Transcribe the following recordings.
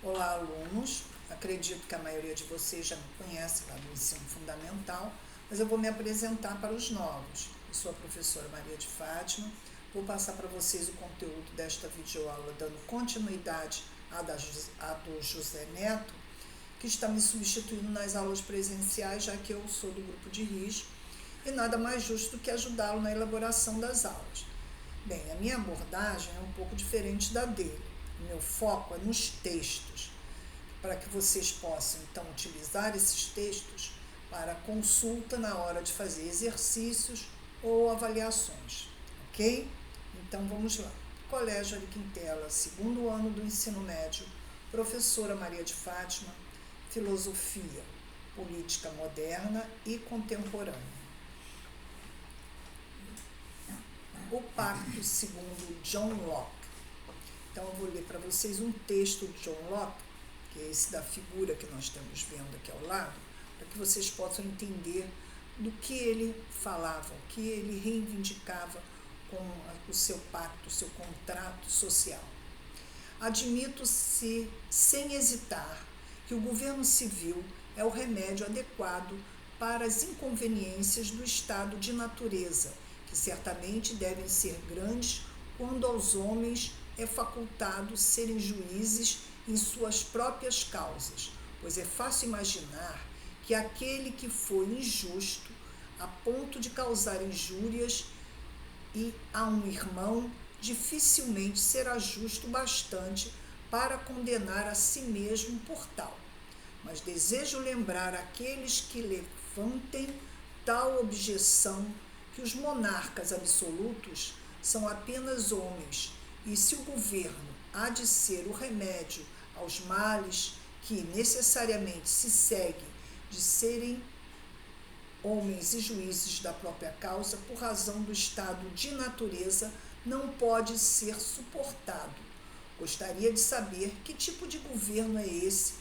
Olá, alunos. Acredito que a maioria de vocês já me conhece lá do ensino fundamental, mas eu vou me apresentar para os novos. Eu sou a professora Maria de Fátima. Vou passar para vocês o conteúdo desta videoaula, dando continuidade à do José Neto, que está me substituindo nas aulas presenciais, já que eu sou do grupo de risco, e nada mais justo do que ajudá-lo na elaboração das aulas. Bem, a minha abordagem é um pouco diferente da dele. O meu foco é nos textos, para que vocês possam, então, utilizar esses textos para consulta na hora de fazer exercícios ou avaliações, ok? Então, vamos lá. Colégio Ari Quintela, segundo ano do ensino médio, professora Maria de Fátima, filosofia, política moderna e contemporânea. O Pacto segundo John Locke. Então, eu vou ler para vocês um texto de John Locke, que é esse da figura que nós estamos vendo aqui ao lado, para que vocês possam entender do que ele falava, o que ele reivindicava com o seu pacto, o seu contrato social. Admito-se, sem hesitar, que o governo civil é o remédio adequado para as inconveniências do estado de natureza, que certamente devem ser grandes quando aos homens é facultado serem juízes em suas próprias causas, pois é fácil imaginar que aquele que foi injusto a ponto de causar injúrias e a um irmão dificilmente será justo bastante para condenar a si mesmo por tal. Mas desejo lembrar àqueles que levantem tal objeção que os monarcas absolutos são apenas homens, e se o governo há de ser o remédio aos males que necessariamente se segue de serem homens e juízes da própria causa, por razão do estado de natureza, não pode ser suportado. Gostaria de saber que tipo de governo é esse,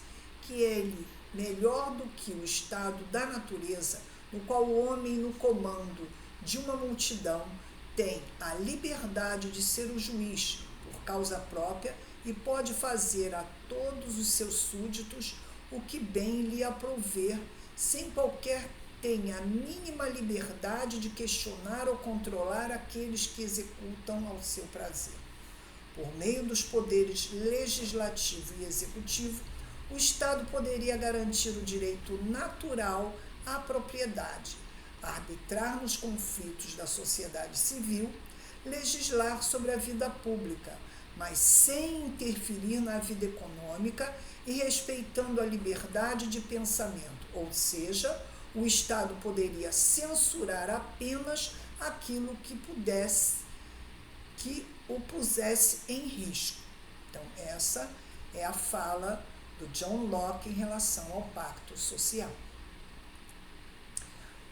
que ele, melhor do que o estado da natureza, no qual o homem no comando de uma multidão tem a liberdade de ser o juiz por causa própria e pode fazer a todos os seus súditos o que bem lhe aprouver, sem qualquer tenha a mínima liberdade de questionar ou controlar aqueles que executam ao seu prazer. Por meio dos poderes legislativo e executivo, o Estado poderia garantir o direito natural à propriedade, arbitrar nos conflitos da sociedade civil, legislar sobre a vida pública, mas sem interferir na vida econômica e respeitando a liberdade de pensamento, ou seja, o Estado poderia censurar apenas aquilo que o pusesse em risco. Então, essa é a fala do John Locke em relação ao pacto social.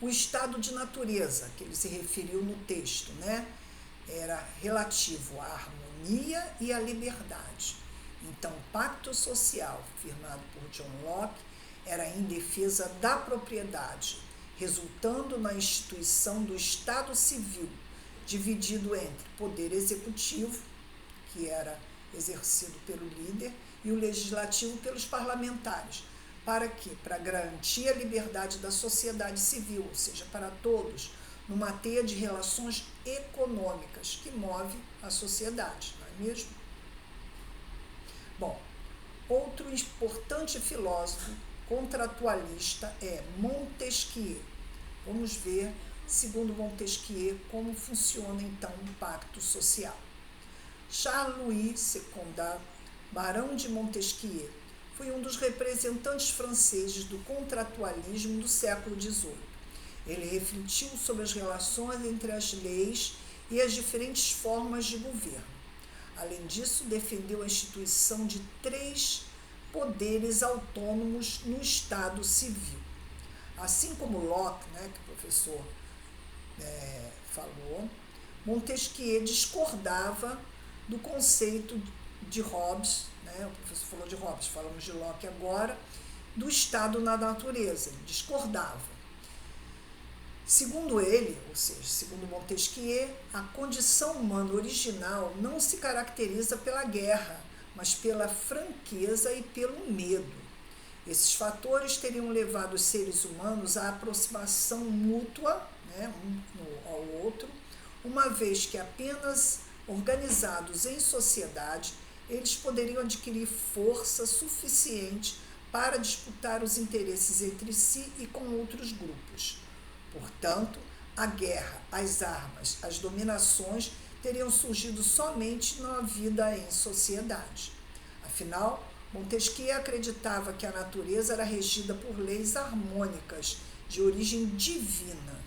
O estado de natureza, que ele se referiu no texto, era relativo à harmonia e à liberdade. Então, o pacto social, firmado por John Locke, era em defesa da propriedade, resultando na instituição do Estado civil, dividido entre poder executivo, que era exercido pelo líder, e o legislativo pelos parlamentares. Para quê? Para garantir a liberdade da sociedade civil, ou seja, para todos, numa teia de relações econômicas que move a sociedade, não é mesmo? Bom, outro importante filósofo contratualista é Montesquieu. Vamos ver, segundo Montesquieu, como funciona então um pacto social. Charles-Louis Secondat, barão de Montesquieu, foi um dos representantes franceses do contratualismo do século XVIII. Ele refletiu sobre as relações entre as leis e as diferentes formas de governo. Além disso, defendeu a instituição de 3 poderes autônomos no Estado civil. Assim como Locke, que o professor falou, Montesquieu discordava do conceito de Hobbes, o professor falou de Hobbes, falamos de Locke agora, do estado na natureza, ele discordava. Segundo ele, ou seja, segundo Montesquieu, a condição humana original não se caracteriza pela guerra, mas pela franqueza e pelo medo. Esses fatores teriam levado os seres humanos à aproximação mútua, né, um ao outro, uma vez que apenas organizados em sociedade, eles poderiam adquirir força suficiente para disputar os interesses entre si e com outros grupos. Portanto, a guerra, as armas, as dominações teriam surgido somente na vida em sociedade. Afinal, Montesquieu acreditava que a natureza era regida por leis harmônicas, de origem divina.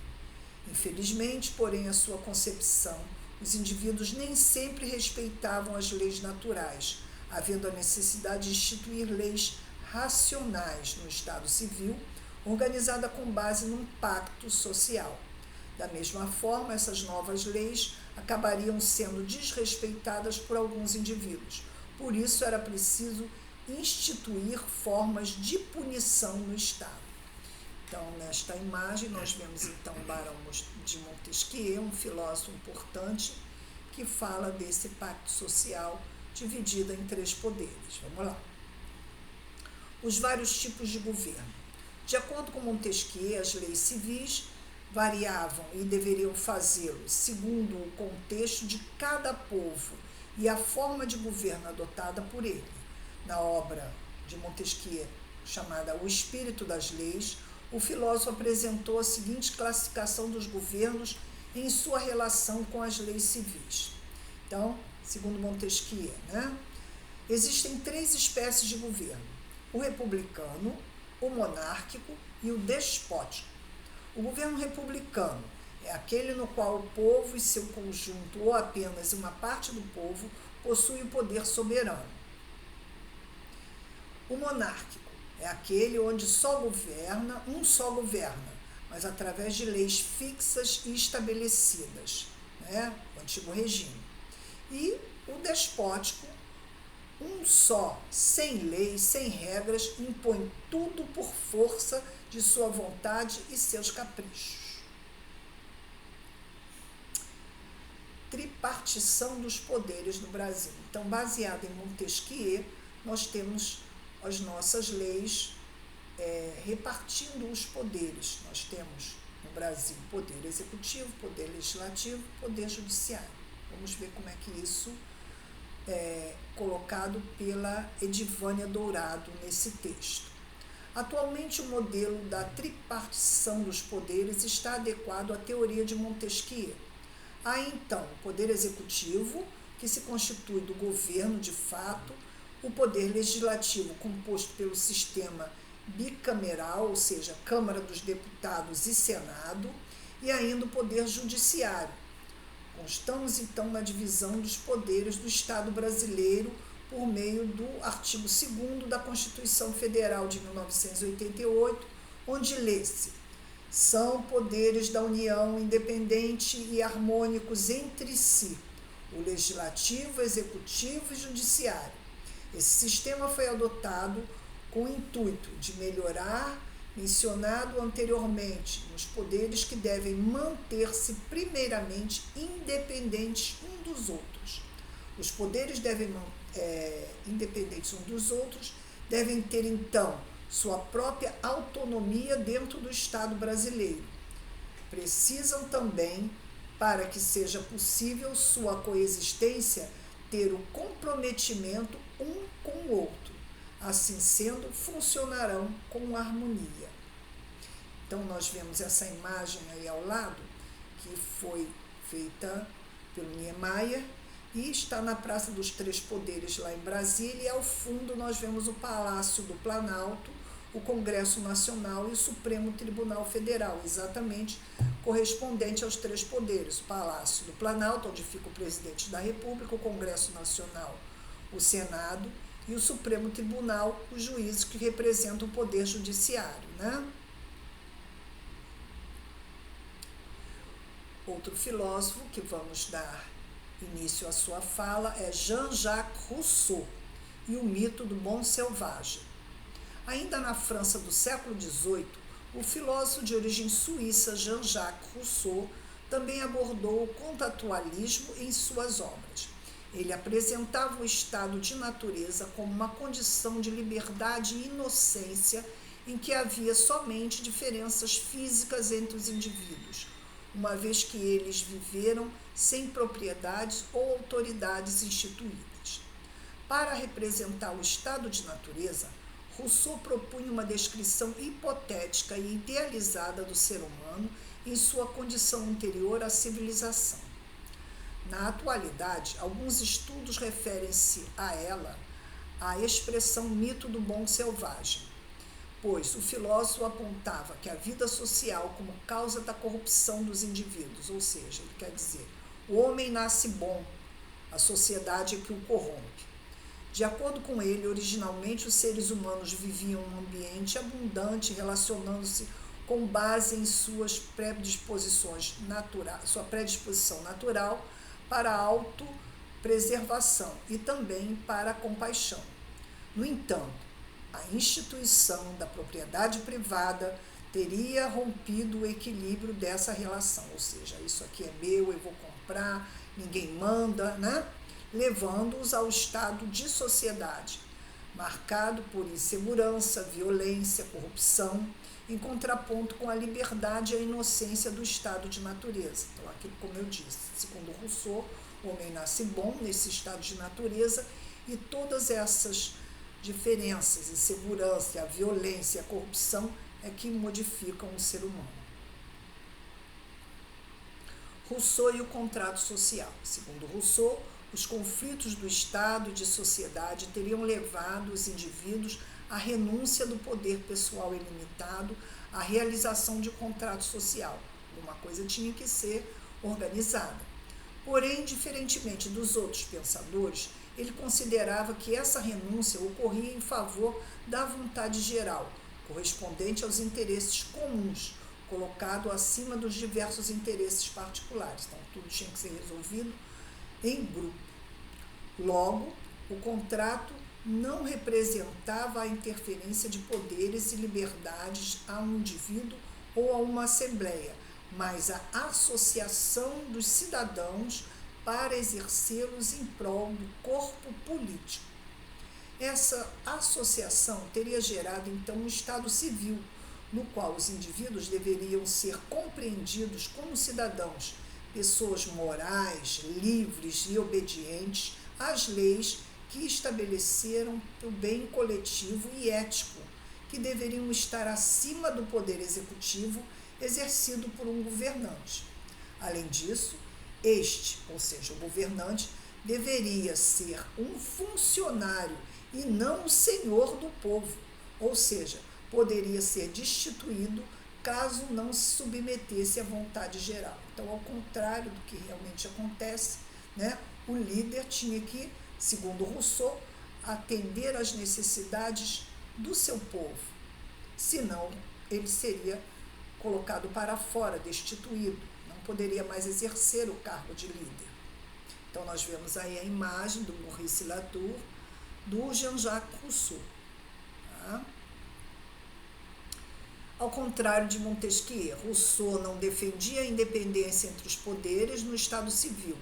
Infelizmente, porém, a sua concepção, os indivíduos nem sempre respeitavam as leis naturais, havendo a necessidade de instituir leis racionais no Estado civil, organizada com base num pacto social. Da mesma forma, essas novas leis acabariam sendo desrespeitadas por alguns indivíduos. Por isso, era preciso instituir formas de punição no Estado. Então, nesta imagem, nós vemos então Barão de Montesquieu, um filósofo importante, que fala desse pacto social dividido em 3 poderes. Vamos lá. Os vários tipos de governo. De acordo com Montesquieu, as leis civis variavam e deveriam fazê-lo segundo o contexto de cada povo e a forma de governo adotada por ele. Na obra de Montesquieu, chamada O Espírito das Leis, o filósofo apresentou a seguinte classificação dos governos em sua relação com as leis civis. Então, segundo Montesquieu, existem 3 espécies de governo: o republicano, o monárquico e o despótico. O governo republicano é aquele no qual o povo e seu conjunto, ou apenas uma parte do povo, possui o poder soberano. O monárquico é aquele onde um só governa, mas através de leis fixas e estabelecidas, o antigo regime. E o despótico, um só, sem leis, sem regras, impõe tudo por força de sua vontade e seus caprichos. Tripartição dos poderes no Brasil. Então, baseado em Montesquieu, nós temos as nossas leis repartindo os poderes. Nós temos no Brasil poder executivo, poder legislativo, poder judiciário. Vamos ver como é que isso é colocado pela Edivânia Dourado nesse texto. Atualmente, o modelo da tripartição dos poderes está adequado à teoria de Montesquieu. Há, então, o poder executivo, que se constitui do governo de fato, o poder legislativo, composto pelo sistema bicameral, ou seja, Câmara dos Deputados e Senado, e ainda o poder judiciário. Constamos, então, na divisão dos poderes do Estado brasileiro por meio do artigo 2º da Constituição Federal de 1988, onde lê-se: são poderes da União independentes e harmônicos entre si, o legislativo, executivo e judiciário. Esse sistema foi adotado com o intuito de melhorar, mencionado anteriormente, nos poderes que devem manter-se primeiramente independentes um dos outros. Os poderes independentes um dos outros devem ter, então, sua própria autonomia dentro do Estado brasileiro. Precisam também, para que seja possível sua coexistência, ter o comprometimento um com o outro. Assim sendo, funcionarão com harmonia. Então, nós vemos essa imagem aí ao lado, que foi feita pelo Niemeyer, e está na Praça dos Três Poderes, lá em Brasília, e ao fundo nós vemos o Palácio do Planalto, o Congresso Nacional e o Supremo Tribunal Federal, exatamente correspondente aos 3 poderes: o Palácio do Planalto, onde fica o presidente da República, o Congresso Nacional, o Senado, e o Supremo Tribunal, os juízes que representam o poder judiciário, Outro filósofo que vamos dar início à sua fala é Jean-Jacques Rousseau e o mito do bom selvagem. Ainda na França do século XVIII, o filósofo de origem suíça Jean-Jacques Rousseau também abordou o contratualismo em suas obras. Ele apresentava o estado de natureza como uma condição de liberdade e inocência em que havia somente diferenças físicas entre os indivíduos, uma vez que eles viveram sem propriedades ou autoridades instituídas. Para representar o estado de natureza, Rousseau propunha uma descrição hipotética e idealizada do ser humano em sua condição anterior à civilização. Na atualidade, alguns estudos referem-se a ela à expressão mito do bom selvagem, pois o filósofo apontava que a vida social como causa da corrupção dos indivíduos, ou seja, ele quer dizer, o homem nasce bom, a sociedade é que o corrompe. De acordo com ele, originalmente os seres humanos viviam em um ambiente abundante, relacionando-se com base em sua predisposição natural para a autopreservação e também para a compaixão. No entanto, a instituição da propriedade privada teria rompido o equilíbrio dessa relação, ou seja, isso aqui é meu, eu vou comprar, ninguém manda, né? Levando-os ao estado de sociedade, marcado por insegurança, violência, corrupção, em contraponto com a liberdade e a inocência do estado de natureza. Então, aquilo, como eu disse, segundo Rousseau, o homem nasce bom nesse estado de natureza e todas essas diferenças, insegurança, a violência, a corrupção é que modificam o ser humano. Rousseau e o contrato social. Segundo Rousseau, os conflitos do Estado e de sociedade teriam levado os indivíduos à renúncia do poder pessoal ilimitado, à realização de contrato social. Alguma coisa tinha que ser organizada. Porém, diferentemente dos outros pensadores, ele considerava que essa renúncia ocorria em favor da vontade geral, correspondente aos interesses comuns, colocado acima dos diversos interesses particulares. Então, tudo tinha que ser resolvido em grupo. Logo, o contrato não representava a interferência de poderes e liberdades a um indivíduo ou a uma assembleia, mas a associação dos cidadãos para exercê-los em prol do corpo político. Essa associação teria gerado, então, um Estado civil, no qual os indivíduos deveriam ser compreendidos como cidadãos, pessoas morais, livres e obedientes às leis que estabeleceram o bem coletivo e ético, que deveriam estar acima do poder executivo exercido por um governante. Além disso, este, ou seja, o governante, deveria ser um funcionário e não o senhor do povo, ou seja, poderia ser destituído caso não se submetesse à vontade geral. Então, ao contrário do que realmente acontece, né, o líder tinha que, segundo Rousseau, atender às necessidades do seu povo, senão ele seria colocado para fora, destituído, não poderia mais exercer o cargo de líder. Então, nós vemos aí a imagem do Maurice Latour, do Jean-Jacques Rousseau. Tá? Ao contrário de Montesquieu, Rousseau não defendia a independência entre os poderes no Estado civil.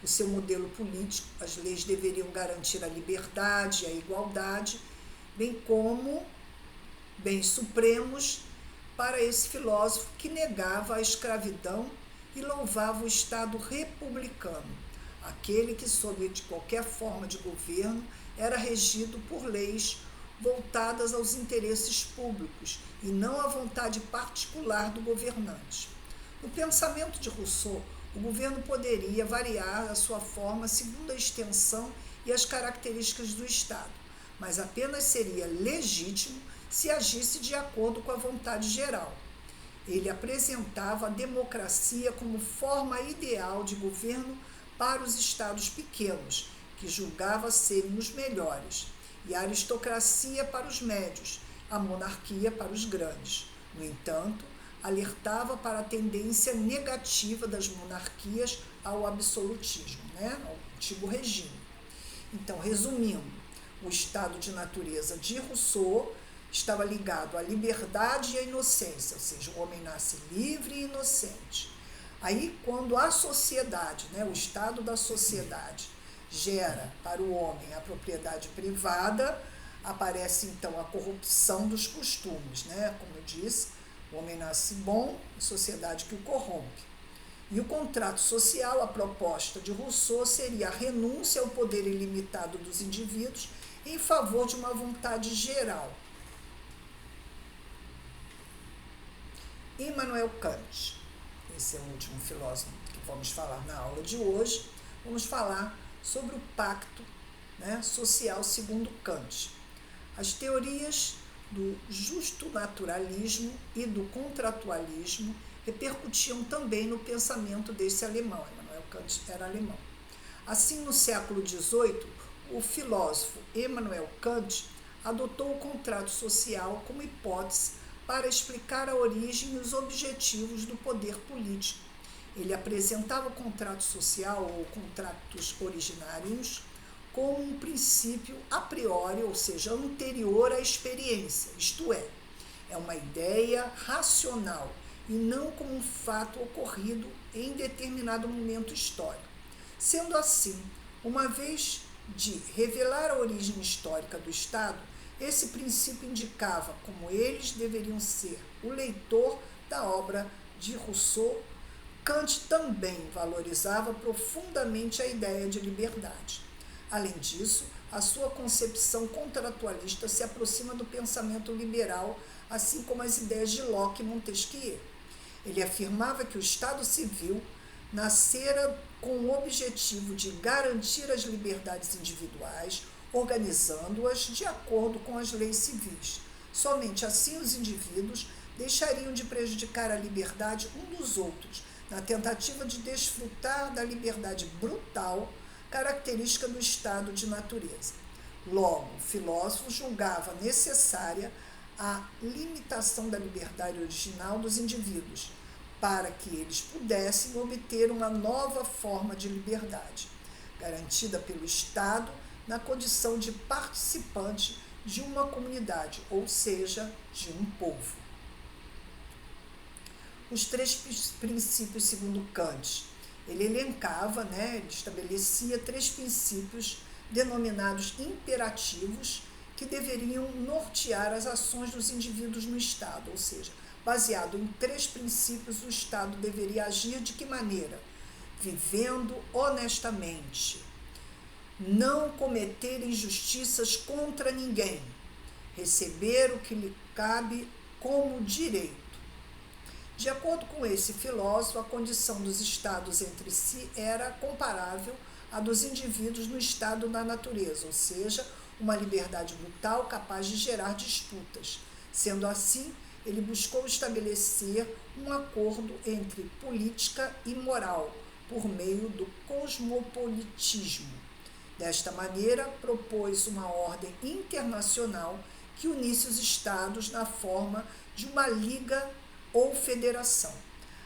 O seu modelo político, as leis deveriam garantir a liberdade e a igualdade, bem como bens supremos para esse filósofo que negava a escravidão e louvava o Estado republicano, aquele que, sob de qualquer forma de governo, era regido por leis voltadas aos interesses públicos e não à vontade particular do governante. No pensamento de Rousseau, o governo poderia variar a sua forma segundo a extensão e as características do Estado, mas apenas seria legítimo se agisse de acordo com a vontade geral. Ele apresentava a democracia como forma ideal de governo para os estados pequenos, que julgava serem os melhores, e a aristocracia para os médios, a monarquia para os grandes. No entanto, alertava para a tendência negativa das monarquias ao absolutismo, ao antigo regime. Então, resumindo, o estado de natureza de Rousseau estava ligado à liberdade e à inocência, ou seja, o homem nasce livre e inocente. Aí, quando a sociedade, o estado da sociedade, gera para o homem a propriedade privada, aparece então a corrupção dos costumes, né? Como eu disse, o homem nasce bom, a sociedade que o corrompe. E o contrato social, a proposta de Rousseau, seria a renúncia ao poder ilimitado dos indivíduos em favor de uma vontade geral. Immanuel Kant, esse é o último filósofo que vamos falar na aula de hoje. Vamos falar sobre o pacto, né, social segundo Kant. As teorias do justo-naturalismo e do contratualismo repercutiam também no pensamento desse alemão. Immanuel Kant era alemão. Assim, no século XVIII, o filósofo Immanuel Kant adotou o contrato social como hipótese para explicar a origem e os objetivos do poder político. Ele apresentava o contrato social ou contratos originários como um princípio a priori, ou seja, anterior à experiência, isto é uma ideia racional e não como um fato ocorrido em determinado momento histórico. Sendo assim, uma vez de revelar a origem histórica do Estado, esse princípio indicava como eles deveriam ser o leitor da obra de Rousseau. Kant também valorizava profundamente a ideia de liberdade. Além disso, a sua concepção contratualista se aproxima do pensamento liberal, assim como as ideias de Locke e Montesquieu. Ele afirmava que o Estado civil nascera com o objetivo de garantir as liberdades individuais, organizando-as de acordo com as leis civis. Somente assim os indivíduos deixariam de prejudicar a liberdade um dos outros, na tentativa de desfrutar da liberdade brutal, característica do estado de natureza. Logo, o filósofo julgava necessária a limitação da liberdade original dos indivíduos, para que eles pudessem obter uma nova forma de liberdade, garantida pelo Estado na condição de participante de uma comunidade, ou seja, de um povo. Os 3 princípios segundo Kant. Ele elencava, ele estabelecia 3 princípios denominados imperativos que deveriam nortear as ações dos indivíduos no Estado, ou seja, baseado em 3 princípios, o Estado deveria agir de que maneira? Vivendo honestamente, não cometer injustiças contra ninguém, receber o que lhe cabe como direito. De acordo com esse filósofo, a condição dos estados entre si era comparável à dos indivíduos no estado da natureza, ou seja, uma liberdade brutal capaz de gerar disputas. Sendo assim, ele buscou estabelecer um acordo entre política e moral, por meio do cosmopolitismo. Desta maneira, propôs uma ordem internacional que unisse os estados na forma de uma liga ou federação.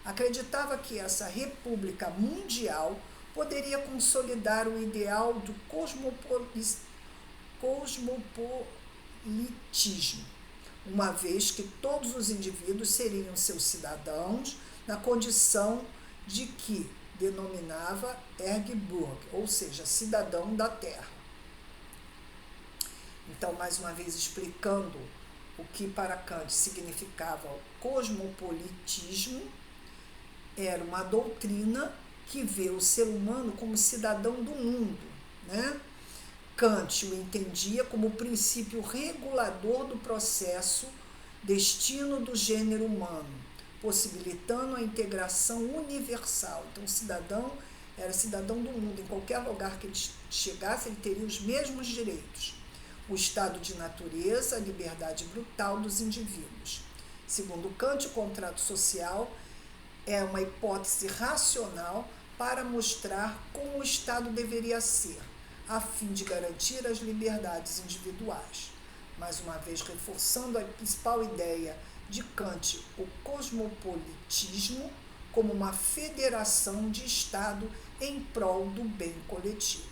Acreditava que essa república mundial poderia consolidar o ideal do cosmopolitismo, uma vez que todos os indivíduos seriam seus cidadãos na condição de que denominava Ergeburg, ou seja, cidadão da terra. Então, mais uma vez explicando o que para Kant significava o cosmopolitismo, era uma doutrina que vê o ser humano como cidadão do mundo, Kant o entendia como o princípio regulador do processo destino do gênero humano, possibilitando a integração universal. Então, o cidadão era cidadão do mundo, em qualquer lugar que ele chegasse, ele teria os mesmos direitos. O estado de natureza, a liberdade brutal dos indivíduos. Segundo Kant, o contrato social é uma hipótese racional para mostrar como o Estado deveria ser, a fim de garantir as liberdades individuais. Mais uma vez, reforçando a principal ideia de Kant, o cosmopolitismo como uma federação de Estado em prol do bem coletivo.